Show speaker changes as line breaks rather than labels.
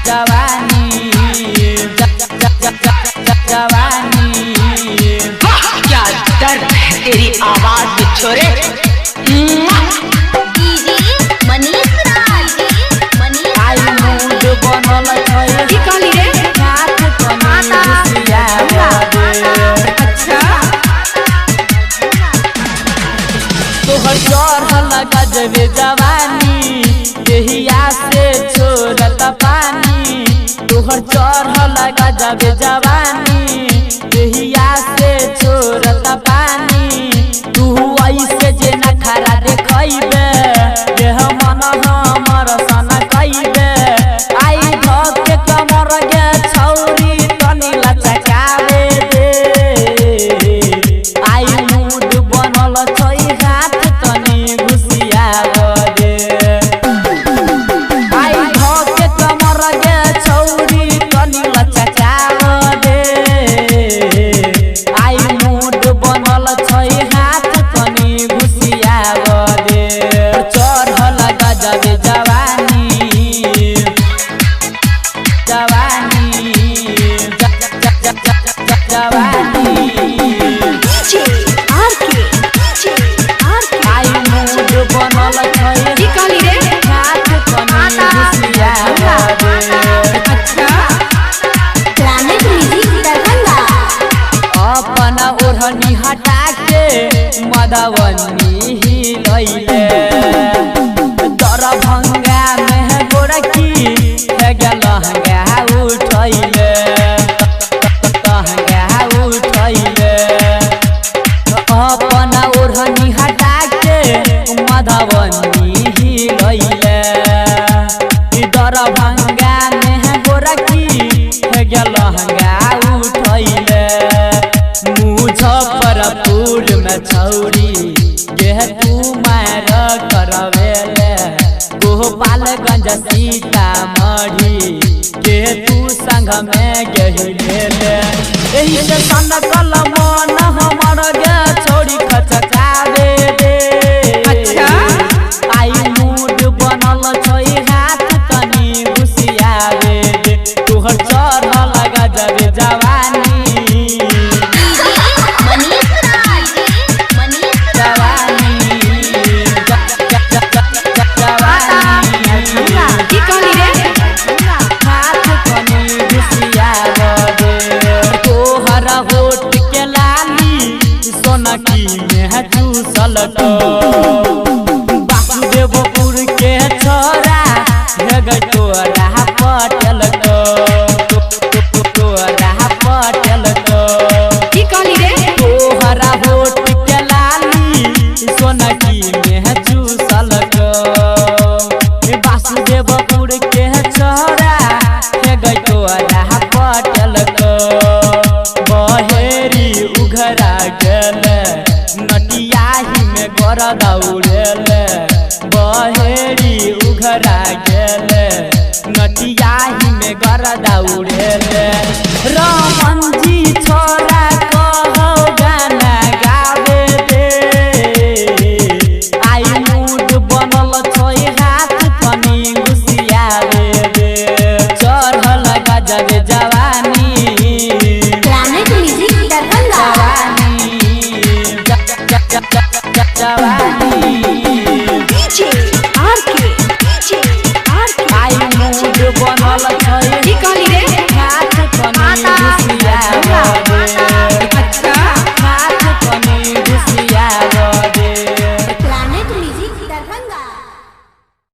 जवानी जवानी
क्या दर्द है तेरी आवाज में छोरे।
आई मूड बनल छै
की कहली रे
हाथ कनी घुसिया
अच्छा
तोहर चढ़ल गजबे जवानी देहिया से छोड़त पानी तोहर चढ़ल गजबे जवानी देहिया से छोड़त पानी तू ऐसे जे नखरा देखैबे देह मन हमर सन कैबे आई धके कमर गे छौरी तनी लचकावे दे आई मूड बनल छै हाथ तनी घुसिया दे आई धके कमर गे छौरी तनी लचकावे दे आई मूड बनल छै हाथ तनी घुसिया दे चढ़ल गजब जवानी जवानी जवानी आई मूड बनल छै
की कहली रे
हाथ तनी घुसिया दे
अच्छा
अपना ओढ़नी हटा के मधवनी हिलैले दरभंगा में गोरखी है लहंगा उठैले लहंगा उठैले अपना ओढ़नी हटा के मधवनी हिलैले दरभंगा में गोरखी है लहंगा उठैले मुजफ्फरपुर में छौरी गे तू मार करवेले गोपालगंज सीतामढ़ी के तू संग में गहिलेले एही से सनकल मन हमर गे छौरी खचकावे दे
अच्छा
आई मूड बनल छै हाथ तनी घुसियावे दे तोहर चढ़ल गजब जवानी
की कहली रे
हाथ कनी घुसिया दे तोहर होठ के लाली सोनकी में चूसल बासुदेवपुर के छोरा हे तोरा पटल तोरा पटल
की कहली रे
तोहरा होठ के लाली सोनकी में चूसल वासुदेवपुर के छोरा हे तोरा पटल बहेरी उघरा गेल नटियाही में गर दौड़ेल बहेरी उघरा गेल नटियाही में गर दौड़ेल